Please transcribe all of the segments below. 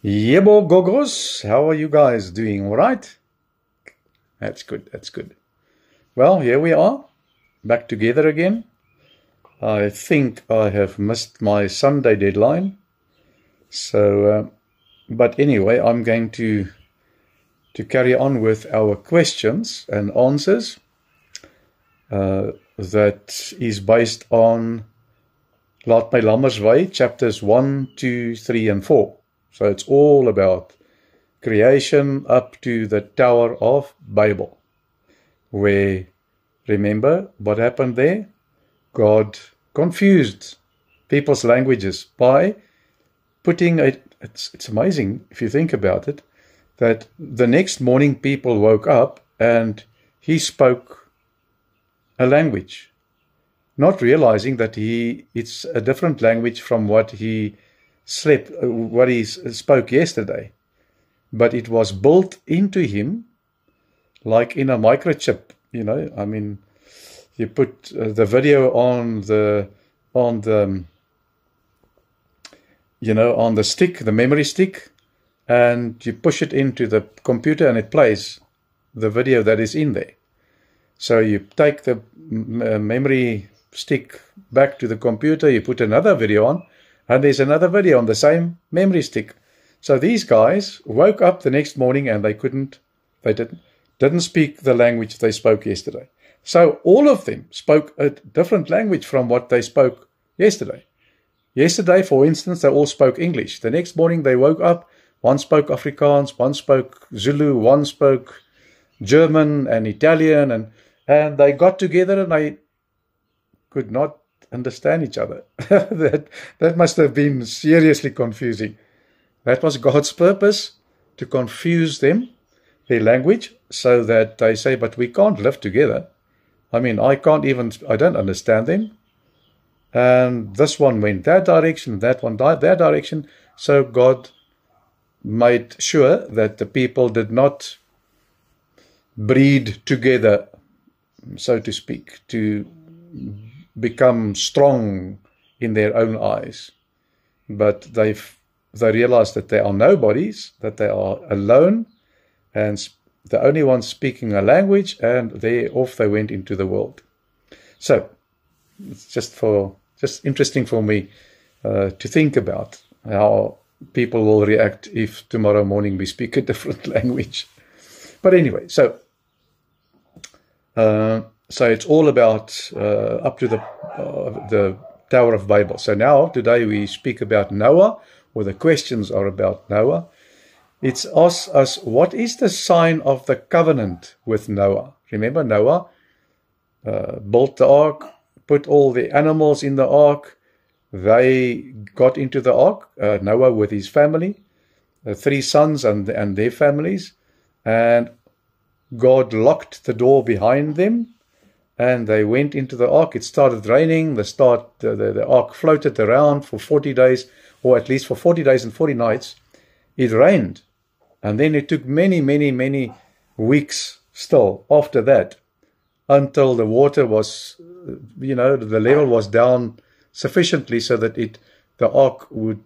Yebo Gogos, how are you guys doing? All right? That's good, that's good. Well, here we are, back together again. I think I have missed my Sunday deadline. But anyway, I'm going to carry on with our questions and answers that is based on Laat My Lammers Wy, chapters 1, 2, 3, and 4. So it's all about creation up to the Tower of Babel, where, remember what happened there? God confused people's languages by putting it's amazing if you think about it, that the next morning people woke up and he spoke a language, not realizing that it's a different language from what he spoke yesterday. But it was built into him like in a microchip, you know. I mean, you put the video on the stick, the memory stick, and you push it into the computer and it plays the video that is in there. So you take the memory stick back to the computer, you put another video on, and there's another video on the same memory stick. So these guys woke up the next morning and they didn't speak the language they spoke yesterday. So all of them spoke a different language from what they spoke yesterday. Yesterday, for instance, they all spoke English. The next morning they woke up, one spoke Afrikaans, one spoke Zulu, one spoke German and Italian, and they got together and they could not understand each other. That must have been seriously confusing. That was God's purpose, to confuse them, their language, so that they say, but we can't live together. I mean, I don't understand them. And this one went that direction, that one that direction. So God made sure that the people did not breed together, so to speak, to become strong in their own eyes. But they realized that they are nobodies, that they are alone, and the only ones speaking a language, and off they went into the world. So it's just interesting for me to think about how people will react if tomorrow morning we speak a different language. But anyway, so it's all about up to the Tower of Babel. So now, today we speak about Noah, or the questions are about Noah. It's asks us, what is the sign of the covenant with Noah? Remember, Noah built the ark, put all the animals in the ark. They got into the ark, Noah with his family, 3 sons and their families, and God locked the door behind them, and they went into the ark. It started raining. The ark floated around for 40 days, or at least for 40 days and 40 nights. It rained, and then it took many, many, many weeks still after that, until the water was, the level was down sufficiently so that the ark would,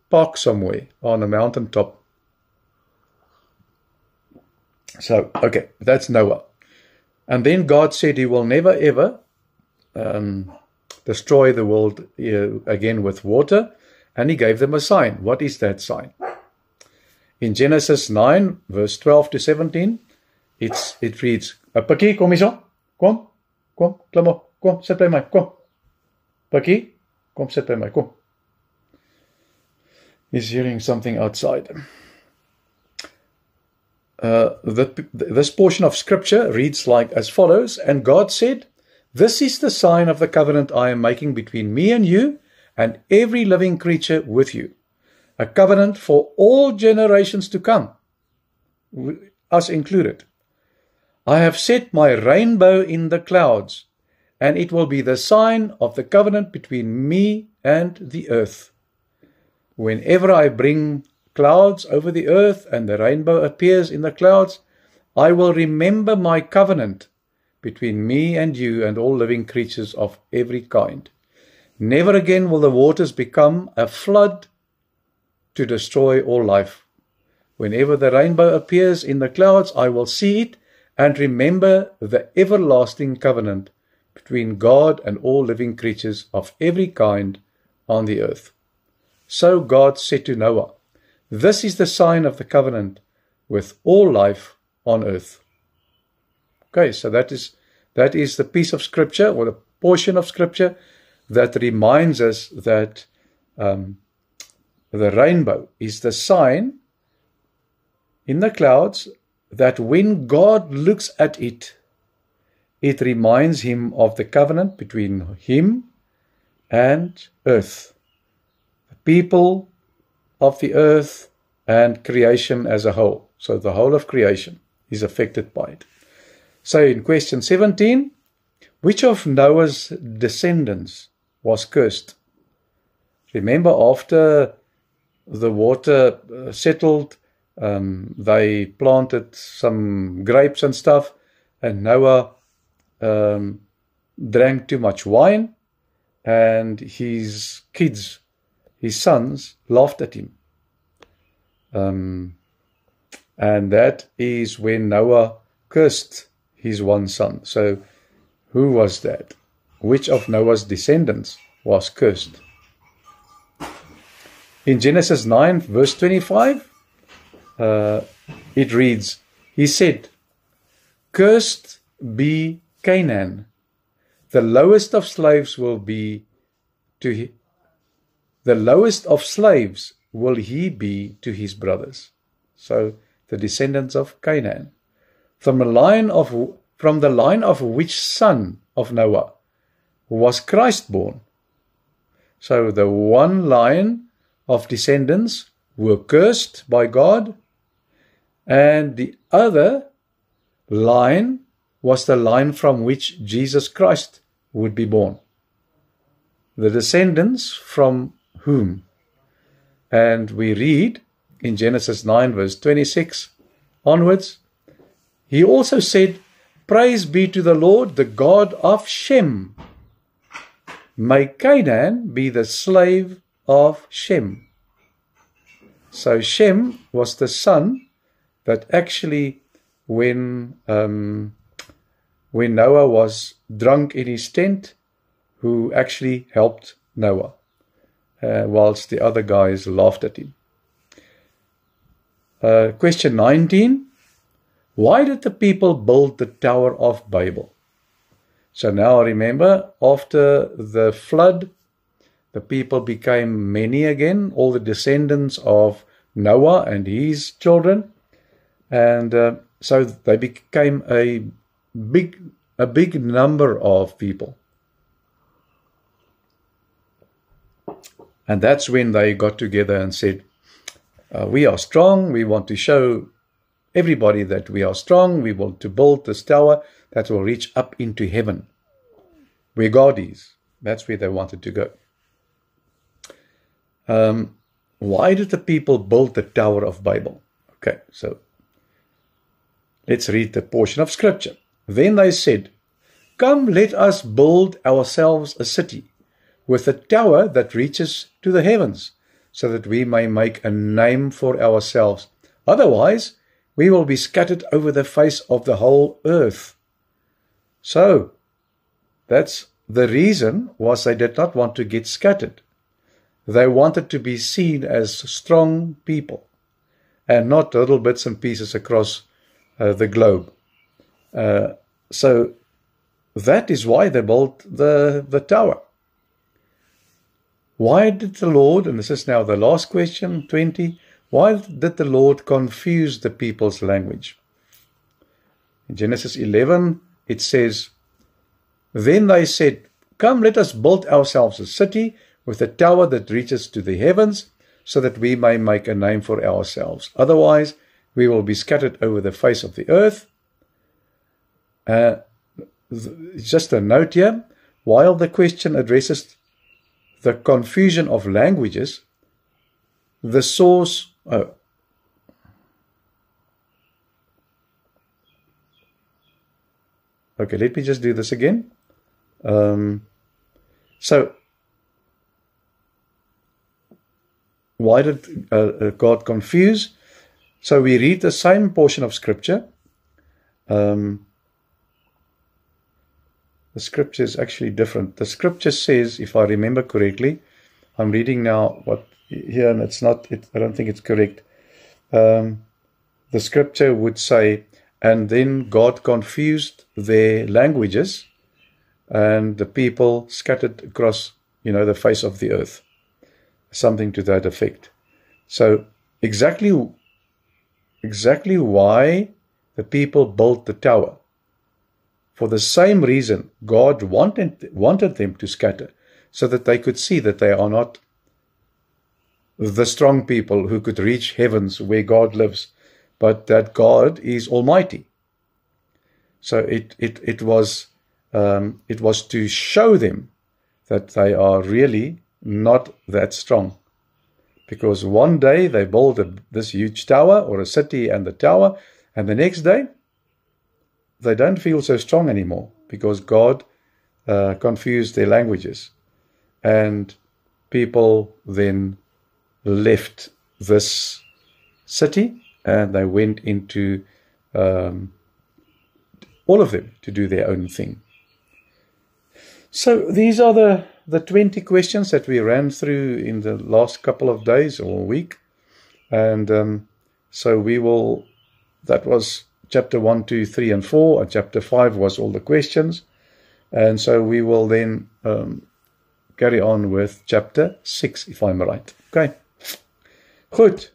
park somewhere on a mountaintop. So, okay, that's Noah. And then God said he will never ever destroy the world again with water, and he gave them a sign. What is that sign? In Genesis 9, verse 12 to 17, it reads, Pakkie, kom hier so. Kom, klim op, kom, sit by my, kom. Pakkie, kom sit by my, kom. He's hearing something outside. This portion of scripture reads like as follows, and God said, this is the sign of the covenant I am making between me and you and every living creature with you, a covenant for all generations to come, us included. I have set my rainbow in the clouds, and it will be the sign of the covenant between me and the earth. Whenever I bring clouds over the earth and the rainbow appears in the clouds, I will remember my covenant between me and you and all living creatures of every kind. Never again will the waters become a flood to destroy all life. Whenever the rainbow appears in the clouds, I will see it and remember the everlasting covenant between God and all living creatures of every kind on the earth. So God said to Noah, this is the sign of the covenant with all life on earth. Okay, so that is the piece of scripture, or the portion of scripture, that reminds us that the rainbow is the sign in the clouds that when God looks at it, it reminds him of the covenant between him and earth, the people of the earth and creation as a whole. So the whole of creation is affected by it. So in question 17, which of Noah's descendants was cursed? Remember, after the water settled, they planted some grapes and stuff, and Noah drank too much wine, and his kids, his sons, laughed at him. And that is when Noah cursed his one son. So who was that? Which of Noah's descendants was cursed? In Genesis 9, verse 25, it reads, he said, cursed be Canaan, the lowest of slaves will be to the lowest of slaves will he be to his brothers. So the descendants of Canaan. From the line of which son of Noah was Christ born? So the one line of descendants were cursed by God, and the other line was the line from which Jesus Christ would be born. The descendants from whom? And we read in Genesis 9 verse 26 onwards, he also said, praise be to the Lord, the God of Shem. May Canaan be the slave of Shem. So Shem was the son that actually, when Noah was drunk in his tent, who actually helped Noah, whilst the other guys laughed at him. Question 19. Why did the people build the Tower of Babel? So now remember, after the flood, the people became many again, all the descendants of Noah and his children. And so they became a big number of people. And that's when they got together and said, we are strong, we want to show everybody that we are strong, we want to build this tower that will reach up into heaven, where God is. That's where they wanted to go. Why did the people build the Tower of Babel? Okay, so let's read the portion of scripture. Then they said, come, let us build ourselves a city with a tower that reaches to the heavens, so that we may make a name for ourselves. Otherwise, we will be scattered over the face of the whole earth. So, that's the reason was they did not want to get scattered. They wanted to be seen as strong people, and not little bits and pieces across the globe. So, that is why they built the tower. Why did the Lord, and this is now the last question, 20, why did the Lord confuse the people's language? In Genesis 11, it says, then they said, come, let us build ourselves a city with a tower that reaches to the heavens, so that we may make a name for ourselves. Otherwise, we will be scattered over the face of the earth. Just a note here, while the question addresses the confusion of languages, the source... Okay, let me just do this again. So, why did God confuse? So we read the same portion of Scripture. The Scripture is actually different. The Scripture says, if I remember correctly, I'm reading now what here, and it's not. I don't think it's correct. The Scripture would say, and then God confused their languages, and the people scattered across, the face of the earth. Something to that effect. So exactly why the people built the tower. For the same reason, God wanted them to scatter, so that they could see that they are not the strong people who could reach heavens where God lives, but that God is almighty. So it was to show them that they are really not that strong. Because one day they build this huge tower or a city and the tower, and the next day they don't feel so strong anymore because God confused their languages. And people then left this city and they went into all of them to do their own thing. So these are the 20 questions that we ran through in the last couple of days or week. And so that was chapter 1, 2, 3, and 4. And chapter 5 was all the questions. And so we will then carry on with chapter 6, if I'm right. Okay. Good.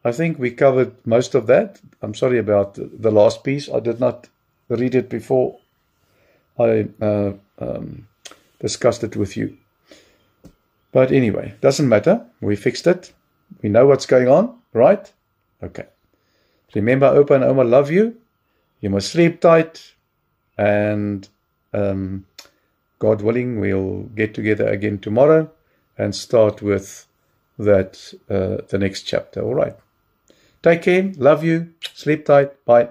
I think we covered most of that. I'm sorry about the last piece. I did not read it before I discussed it with you. But anyway, doesn't matter. We fixed it. We know what's going on, right? Okay. Remember, Opa and Oma love you. You must sleep tight. And God willing, we'll get together again tomorrow and start with that the next chapter. All right. Take care. Love you. Sleep tight. Bye.